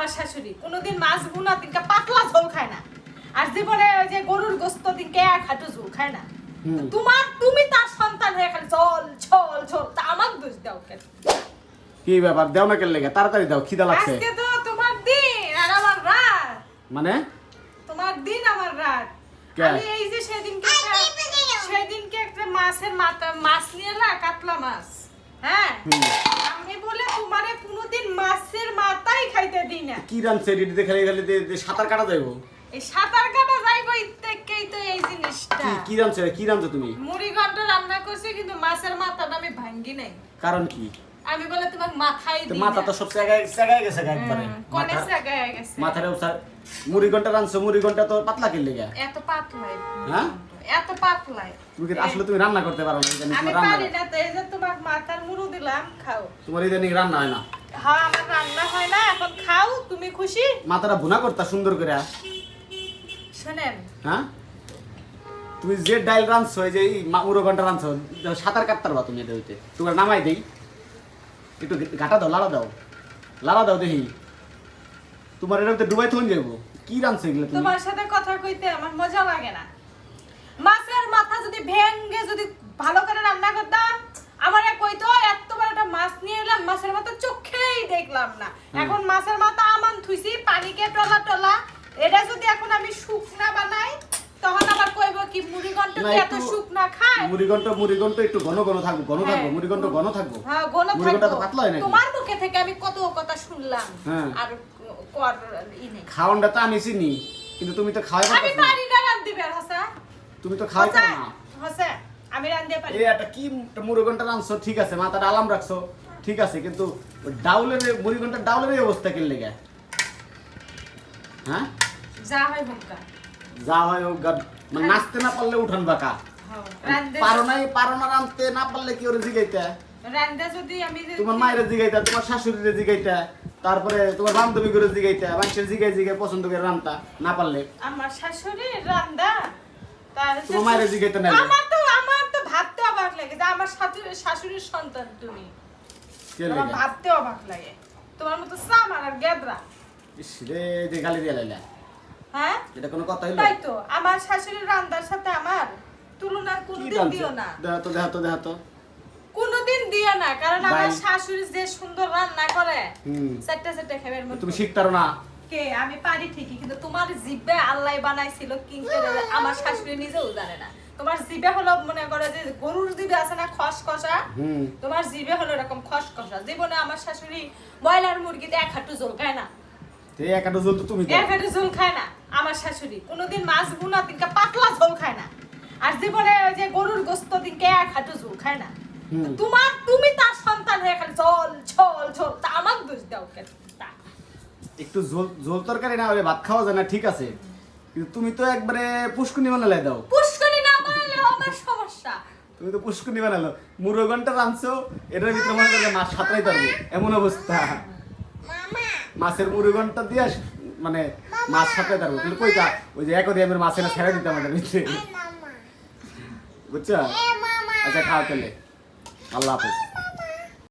আমার শাশুড়ি কোনোদিন মাছ ভুনা দিনকে পাতলা ঝোল খায় না, আর জীবনে ওই যে গরুর গোস্ত দিনকে এক হাঁটু ঝোল খায় না। তুমি তার সন্তান হয়ে খালি ঝোল ঝোল ঝোল, তা আমাকে দোষ দাও কেন? কি ব্যাপার, দাও না কেন লেগে? তাড়াতাড়ি দাও, খিদা লাগছে। আজকে তো তোমার দিন আর আমার রাত। মানে তোমার দিন আমার রাত। আমি এই যে সেদিনকে একটা মাছের মাছ নিয়ে এলা, কাতলা মাছ। হ্যাঁ, আমি বলে তোমারে কোনোদিন মাছের মাথাই খাইতে দিই না। কি রানছে রেডিতে খালি খালি সাঁতার কাটা যাইবো? এই সাঁতার কাটা যাইবো ইত্তেকেই তো এই জিনিসটা। কি রানছো তুমি? মুড়ি ঘন্ট রান্না করছি, কিন্তু মাছের মাথাটা আমি ভাঙ্গি নাই। কারণ কি? আমি বলে তোমার মাথায় দিই না। মাথা তো সব জায়গায় গেছে একবারে। কোনে জায়গায় গেছে? মাথার মুড়ি ঘন্টা রানছো, মুড়ি ঘন্টা তো পাতলা কেন লেগে? এত পাতলাই। হ্যাঁ, এত পাতলাই। আসলে তুমি রান্না করতে পারো না। আমি পারি না, তো এই যে তোমার মাথার মুড়ো দিলাম, খাও। তোমার ইদানিং রান্না হয় না? হ্যাঁ, আমার রান্না হয় না, এখন খাও। তুমি খুশি? মাথাটা ভুনা করতা সুন্দর করে। শুনেন, হ্যাঁ, তুমি যে ডাইল রানছো, এই যে মুড়ো ঘন্টা রানছো, সাঁতার কাটতে পারবা তুমি? এটা হইতে তোমার নামাই দেই, একটু ঘাটা দাও, লাড়া দাও দেখি। তোমার এটা ডুবাই থন যাবো। কি রানছো এগুলো তুমি? তোমার সাথে কথা কইতে আমার মজা লাগে না। মাছের মাথা যদি ভেঙ্গে যদি ভালো করে রান্না করতাম, আমারে কইতো এত বড় একটা মাছ নিয়ে এলাম, মাছের মাথা চোখেই দেখলাম না। এখন মাছের মাথা আমান থুইছি পানিকে টলা, এটা যদি এখন আমি শুকনা বানাই, তখন আবার কইবো কি মুড়ি ঘন্ট কি এত শুকনা খায়? মুড়ি ঘন্ট একটু ঘন থাকবো, মুড়ি ঘন্ট ঘন থাকবো। হ্যাঁ, ঘন মুড়ি ঘন্ট তো থাকবো। পাতলা হয় না। তোমার মুখে থেকে আমি কত কথা শুনলাম, হ্যাঁ। আর কর ইনে খাওয়ানটা তো আমি চিনি, কিন্তু তুমি তো খাওয়াই আমি পারি না রাঁধতে বের হাসা। তুমি তো খাওয়াই পারো না। হাসা, আমি রাঁধতে পারি। এই একটা কি মুড়ি ঘন্টা রানছো, ঠিক আছে, মাথাটা আলাম রাখছো, ঠিক আছে, কিন্তু ডাউলের মুড়ি ঘন্টা ডাউলের এই অবস্থা কেন লেগে? হ্যাঁ, যা হয় হোকা, যা হয় হোক, মানে নাচতে না পারলে উঠান বাঁকা। পারো না রাঁধতে না পারলে কি ওরে জিগাইতে? রান্দা যদি আমি তোমার মায়ের জিগাইতা, তোমার শাশুড়িরে জিগাইতা, তারপরে তোমার বান্ধবী করে জিগাইতা, মানুষের জিগাই পছন্দ করে রান্তা না পারলে। আমার শাশুড়ি রান্দা, তার তোমার মায়ের জিগাইতা না। আমার তো ভাবতে অবাক লাগে যে আমার শাশুড়ির সন্তান তুমি। আমার ভাবতে অবাক লাগে, তোমার মতো সামার আর গেদরা। ইস রে, যে গালি দিয়ে লাইলা। হ্যাঁ, এটা কোনো কথা হইলো? তাই তো, আমার শাশুড়ির রান্দার সাথে আমার তুলনা কোনদিন দিও না। দেখা তো কোনদিন দিও না, কারণ আমার শাশুড়ি যে সুন্দর রান্না করে, চারটা খাবার মতো। তুমি শিখতারো না? কে আমি পারি ঠিকই, কিন্তু তোমার জিভে আল্লাহ বানাইছিল কি করে আমার শাশুড়ি নিজেও জানে না। তোমার জিভে হলো মনে করো যে গরুর জিভে আছে না খসখসা, তোমার জিভে হলো এরকম খসখসা। জীবনে আমার শাশুড়ি ব্রয়লার মুরগিতে এক হাঁটু ঝোল খায় না। এই এক হাঁটু ঝোল তো তুমি এক হাঁটু ঝোল খায় না আমার শাশুড়ি। কোনোদিন মাছ ভুনা দিনকে পাতলা ঝোল খায় না, আর জীবনে ওই যে গরুর গোস্ত দিনকে এক হাঁটু ঝোল খায় না। তুমি তার সন্তান হয়ে খালি ঝোল ঝোল ঝোল, তা আমাকে দোষ দাও কেন? একটু ঝোল তরকারি না হলে ভাত খাওয়া যায় না, ঠিক আছে, কিন্তু তুমি তো একবারে পুষ্কুনি বানালে দাও। পুষ্কুনি না বানালে আমার সমস্যা। তুমি তো পুষ্কুনি বানালো, মুড়ো ঘন্টা রাঁধছো, এটার ভিতরে মনে করলে মাছ সাঁতরাই পারবো এমন অবস্থা। মাছের মুড়ি ঘন্টা দিয়ে মানে মাছ সাঁতরাই পারবো, কিন্তু কইটা ওই যে একদিনের মাছের ছেড়ে দিতাম আমাদের ভিতরে, বুঝছো? আচ্ছা, খাওয়া তাহলে, আল্লাহ হাফেজ।